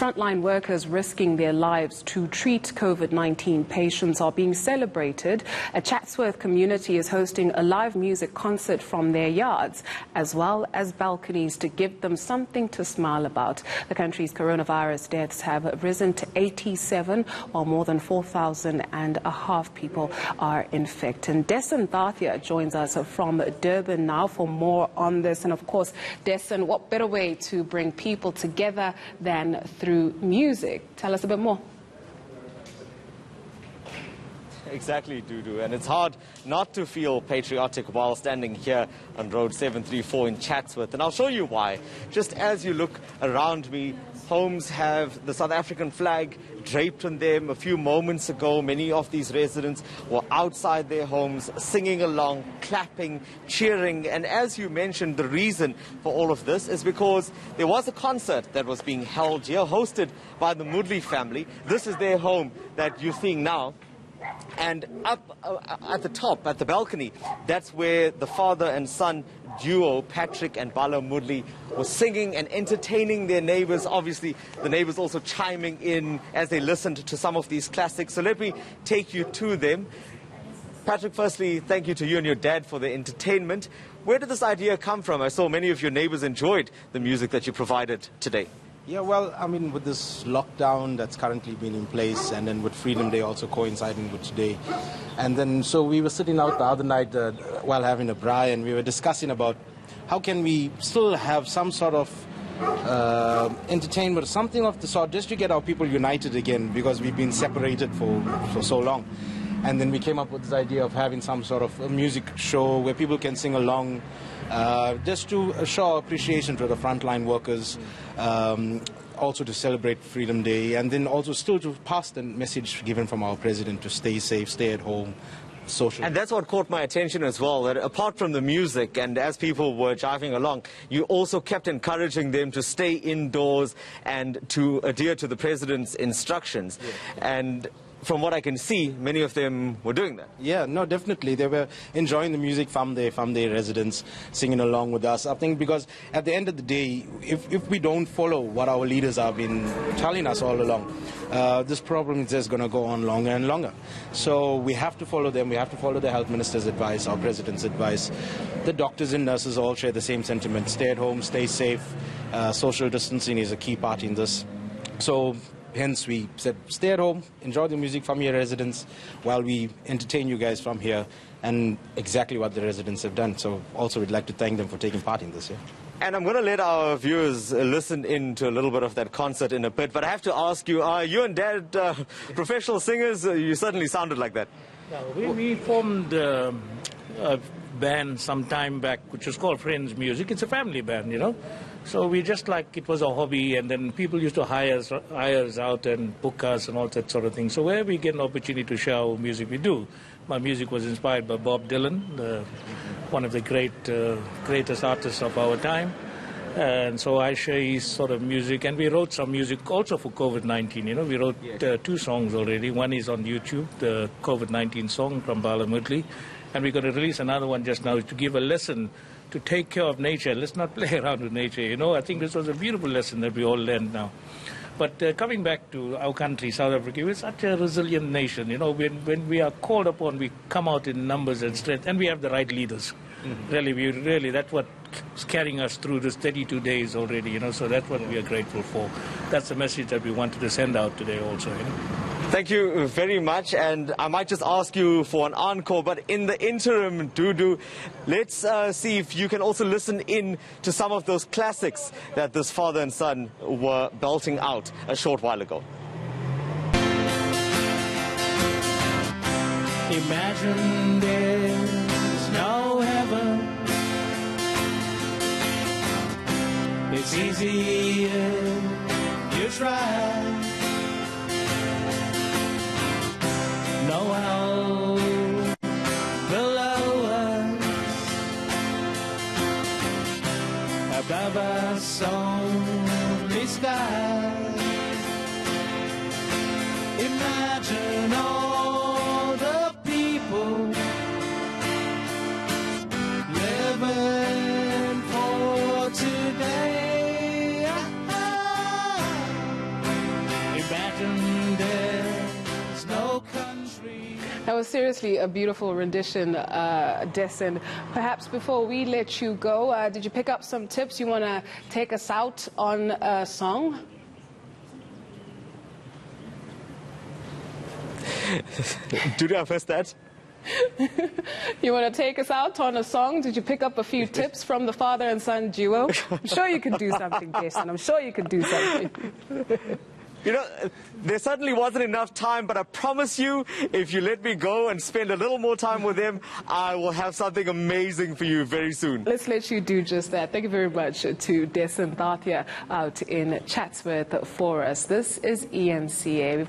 Frontline workers risking their lives to treat COVID-19 patients are being celebrated. A Chatsworth community is hosting a live music concert from their yards, as well as balconies, to give them something to smile about. The country's coronavirus deaths have risen to 87, while more than 4,500 people are infected. And Desan Thathia joins us from Durban now for more on this. And of course, Desan, what better way to bring people together than through music? Tell us a bit more. Exactly, Dudu, and it's hard not to feel patriotic while standing here on Road 734 in Chatsworth, and I'll show you why. Just as you look around me, homes have the South African flag draped on them. A few moments ago, many of these residents were outside their homes, singing along, clapping, cheering, and as you mentioned, the reason for all of this is because there was a concert that was being held here, hosted by the Mudley family. This is their home that you're seeing now. And up at the top, at the balcony, that's where the father and son duo, Patrick and Bala Mudley, were singing and entertaining their neighbors. Obviously, the neighbors also chiming in as they listened to some of these classics. So let me take you to them. Patrick, firstly, thank you to you and your dad for the entertainment. Where did this idea come from? I saw many of your neighbors enjoyed the music that you provided today. Yeah, well, I mean, with this lockdown that's currently been in place, and then with Freedom Day also coinciding with today, and then so we were sitting out the other night while having a braai, and we were discussing about how can we still have some sort of entertainment, something of the sort, just to get our people united again, because we've been separated for so long. And then we came up with this idea of having some sort of a music show where people can sing along, just to show appreciation to the frontline workers, also to celebrate Freedom Day, and then also still to pass the message given from our president to stay safe, stay at home, social. And that's what caught my attention as well, that apart from the music and as people were jiving along, you also kept encouraging them to stay indoors and to adhere to the president's instructions. Yeah. And from what I can see, many of them were doing that. Yeah, no, definitely. They were enjoying the music from their residents, singing along with us. I think because at the end of the day, if we don't follow what our leaders have been telling us all along, this problem is just going to go on longer and longer. So we have to follow them. We have to follow the health minister's advice, our president's advice. The doctors and nurses all share the same sentiment. Stay at home, stay safe. Social distancing is a key part in this. So hence we said, stay at home, enjoy the music from your residents while we entertain you guys from here, and exactly what the residents have done. So also we'd like to thank them for taking part in this. Yeah. And I'm going to let our viewers listen in to a little bit of that concert in a bit, but I have to ask you, are you and Dad professional singers? You certainly sounded like that. No, we formed a band some time back which was called Friends Music. It's a family band, you know. So we just like it was a hobby, and then people used to hire us out and book us and all that sort of thing. So where we get an opportunity to share our music, we do. My music was inspired by Bob Dylan, one of the greatest artists of our time. And so I share his sort of music, and we wrote some music also for COVID-19. You know, we wrote 2 songs already. One is on YouTube, the COVID-19 song from Bala Mudley, and we're going to release another one just now to give a lesson to take care of nature. Let's not play around with nature, you know. I think this was a beautiful lesson that we all learned now. But coming back to our country, South Africa, we're such a resilient nation, you know. When we are called upon, we come out in numbers and strength, and we have the right leaders. Mm-hmm. Really, that's what's carrying us through this 32 days already, you know, so that's what we are grateful for. That's the message that we wanted to send out today also, you know. Thank you very much, and I might just ask you for an encore, but in the interim, Dudu, let's see if you can also listen in to some of those classics that this father and son were belting out a short while ago. Imagine there's no heaven. It's easy if you try. No hell below us, above us only sky. Imagine all the people living for today. That was seriously a beautiful rendition, Dessen. Perhaps before we let you go, did you pick up some tips? You want to take us out on a song? Do I first that? You want to take us out on a song? Did you pick up a few tips from the father and son duo? I'm sure you can do something, Dessen. I'm sure you can do something. You know, there certainly wasn't enough time, but I promise you, if you let me go and spend a little more time with them, I will have something amazing for you very soon. Let's let you do just that. Thank you very much to Dessen Thatia out in Chatsworth for us. This is ENCA.